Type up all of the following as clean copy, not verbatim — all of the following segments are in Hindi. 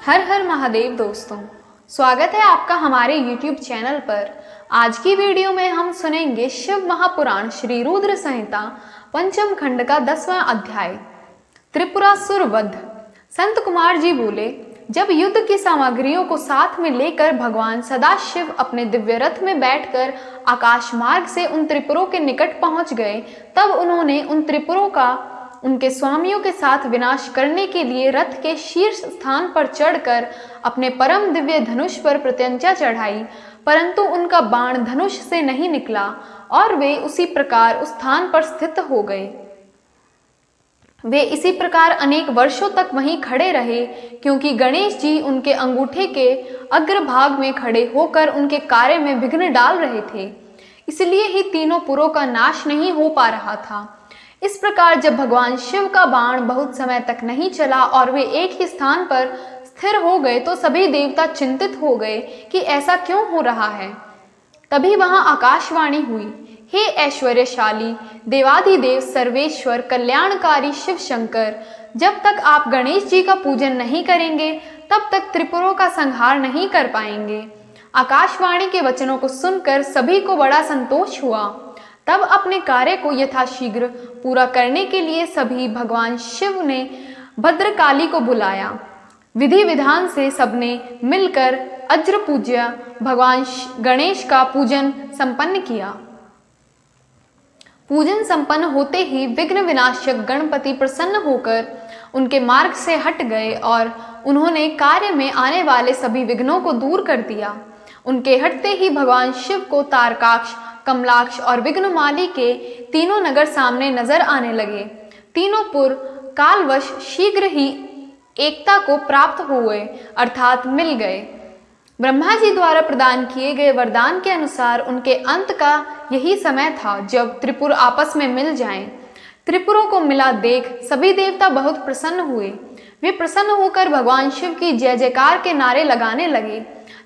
हर हर महादेव दोस्तों, स्वागत है आपका हमारे YouTube चैनल पर। आज की वीडियो में हम सुनेंगे शिव महापुराण श्री रुद्र संहिता पंचम खंड का 10वां अध्याय त्रिपुरासुर वध। संत कुमार जी बोले, जब युद्ध की सामग्रियों को साथ में लेकर भगवान सदाशिव अपने दिव्य रथ में बैठकर आकाश मार्ग से उन त्रिपुरों के निकट पहुंच गए, तब उन्होंने उन त्रिपुरों का उनके स्वामियों के साथ विनाश करने के लिए रथ के शीर्ष स्थान पर चढ़कर अपने परम दिव्य धनुष पर प्रत्यंचा चढ़ाई, परंतु उनका बाण धनुष से नहीं निकला और वे उसी प्रकार उस स्थान पर स्थित हो गए। वे इसी प्रकार अनेक वर्षों तक वहीं खड़े रहे, क्योंकि गणेश जी उनके अंगूठे के अग्रभाग में खड़े होकर उनके कार्य में विघ्न डाल रहे थे, इसलिए ही तीनों पुरों का नाश नहीं हो पा रहा था। इस प्रकार जब भगवान शिव का बाण बहुत समय तक नहीं चला और वे एक ही स्थान पर स्थिर हो गए, तो सभी देवता चिंतित हो गए कि ऐसा क्यों हो रहा है। तभी वहां आकाशवाणी हुई, हे ऐश्वर्यशाली देवाधिदेव सर्वेश्वर कल्याणकारी शिव शंकर, जब तक आप गणेश जी का पूजन नहीं करेंगे तब तक त्रिपुरों का संहार नहीं कर पाएंगे। आकाशवाणी के वचनों को सुनकर सभी को बड़ा संतोष हुआ। तब अपने कार्य को यथाशीघ्र पूरा करने के लिए सभी भगवान शिव ने भद्रकाली को बुलाया। विधि विधान से सबने मिलकर अज्र पूज्य भगवान गणेश का पूजन संपन्न किया। पूजन संपन्न होते ही विघ्न विनाशक गणपति प्रसन्न होकर उनके मार्ग से हट गए और उन्होंने कार्य में आने वाले सभी विघ्नों को दूर कर दिया। उनके हटते ही भगवान शिव को तारकाक्ष, कमलाक्ष और विघ्नमाली के तीनों नगर सामने नजर आने लगे। तीनों पुर कालवश शीघ्र ही एकता को प्राप्त हुए, अर्थात मिल गए। ब्रह्मा जी द्वारा प्रदान किए गए वरदान के अनुसार उनके अंत का यही समय था जब त्रिपुर आपस में मिल जाएं। त्रिपुरों को मिला देख सभी देवता बहुत प्रसन्न हुए। वे प्रसन्न होकर भगवान शिव की जय जयकार के नारे लगाने लगे।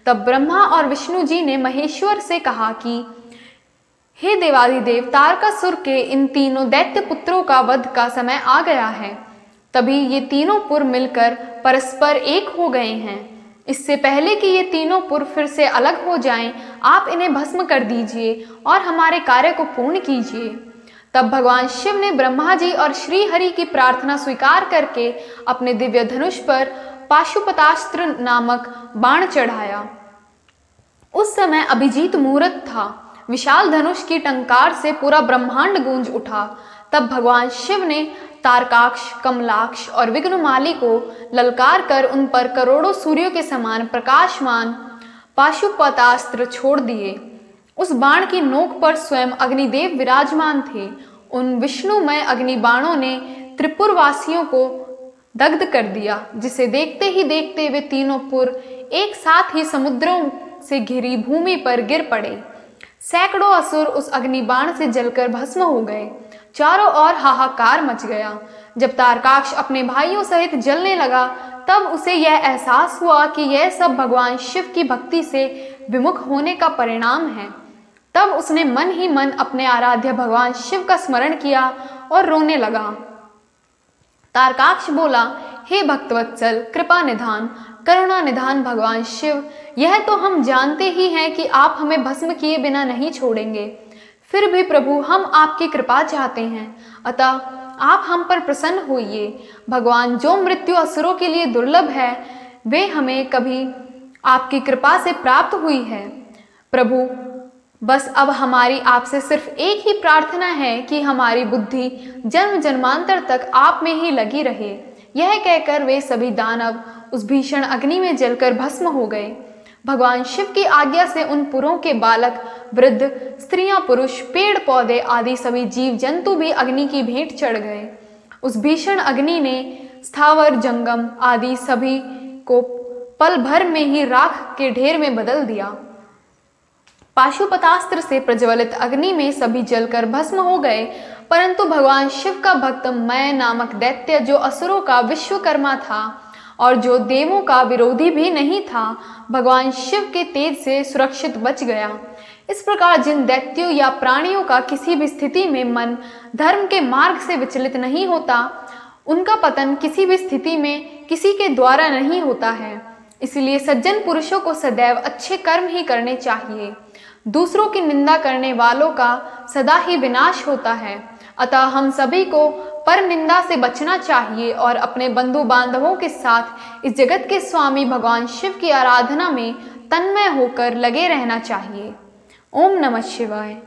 तब ब्रह्मा और विष्णु जी ने महेश्वर से कहा कि हे देवाधिदेव, तारकासुर के इन तीनों दैत्य पुत्रों का वध का समय आ गया है। तभी ये तीनों पुर मिलकर परस्पर एक हो गए हैं। इससे पहले कि ये तीनों पुर फिर से अलग हो जाएं, आप इन्हें भस्म कर दीजिए और हमारे कार्य को पूर्ण कीजिए। तब भगवान शिव ने ब्रह्मा जी और श्री हरि की प्रार्थना स्वीकार करके अपने दिव्य धनुष पर पाशुपतास्त्र नामक बाण चढ़ाया। उस समय अभिजीत मुहूर्त था। विशाल धनुष की टंकार से पूरा ब्रह्मांड गूंज उठा। तब भगवान शिव ने तारकाक्ष, कमलाक्ष और विघ्नमाली को ललकार कर उन पर करोड़ों सूर्यों के समान प्रकाशमान पाशुपतास्त्र छोड़ दिए। उस बाण की नोक पर स्वयं अग्निदेव विराजमान थे। उन विष्णुमय अग्नि बाणों ने त्रिपुरवासियों को दग्ध कर दिया, जिसे देखते ही देखते वे तीनों पुर एक साथ ही समुद्रों से घिरी भूमि पर गिर पड़े। सैकड़ों असुर उस अग्निबाण से जलकर भस्म हो गए। चारों ओर हाहाकार मच गया। जब तारकाक्ष अपने भाइयों सहित जलने लगा, तब उसे यह एहसास हुआ कि यह सब भगवान शिव की भक्ति से विमुख होने का परिणाम है। तब उसने मन ही मन अपने आराध्य भगवान शिव का स्मरण किया और रोने लगा। तारकाक्ष बोला, हे भक्तवत्सल, कृपा निधान, करुणा निधान भगवान शिव, यह तो हम जानते ही हैं कि आप हमें भस्म किए बिना नहीं छोड़ेंगे। फिर भी प्रभु, हम आपकी कृपा चाहते हैं, अतः आप हम पर प्रसन्न होइए। भगवान, जो मृत्यु असुरों के लिए दुर्लभ है, वे हमें कभी आपकी कृपा से प्राप्त हुई है। प्रभु, बस अब हमारी आपसे सिर्फ एक ही प्रार्थना है कि हमारी बुद्धि जन्म जन्मांतर तक आप में ही लगी रहे। यह कहकर वे सभी दानव उस भीषण अग्नि में जलकर भस्म हो गए। भगवान शिव की आज्ञा से उन पुरों के बालक, वृद्ध, स्त्रियां, पुरुष, पेड़ पौधे आदि सभी जीव जंतु भी अग्नि की भेंट चढ़ गए। उस भीषण अग्नि ने स्थावर जंगम आदि सभी को पल भर में ही राख के ढेर में बदल दिया। पाशुपतास्त्र से प्रज्वलित अग्नि में सभी जलकर भस्म हो गए, परंतु भगवान शिव का भक्त मय नामक दैत्य, जो असुरों का विश्वकर्मा था और जो देवों का विरोधी भी नहीं था, भगवान शिव के तेज से सुरक्षित बच गया। इस प्रकार जिन दैत्यों या प्राणियों का किसी भी स्थिति में मन धर्म के मार्ग से विचलित नहीं होता, उनका पतन किसी भी स्थिति में किसी के द्वारा नहीं होता है। इसलिए सज्जन पुरुषों को सदैव अच्छे कर्म ही करने चाहिए। दूसरों की निंदा करने वालों का सदा ही विनाश होता है। अतः हम सभी को पर निंदा से बचना चाहिए और अपने बंधु बांधवों के साथ इस जगत के स्वामी भगवान शिव की आराधना में तन्मय होकर लगे रहना चाहिए। ओम नमः शिवाय।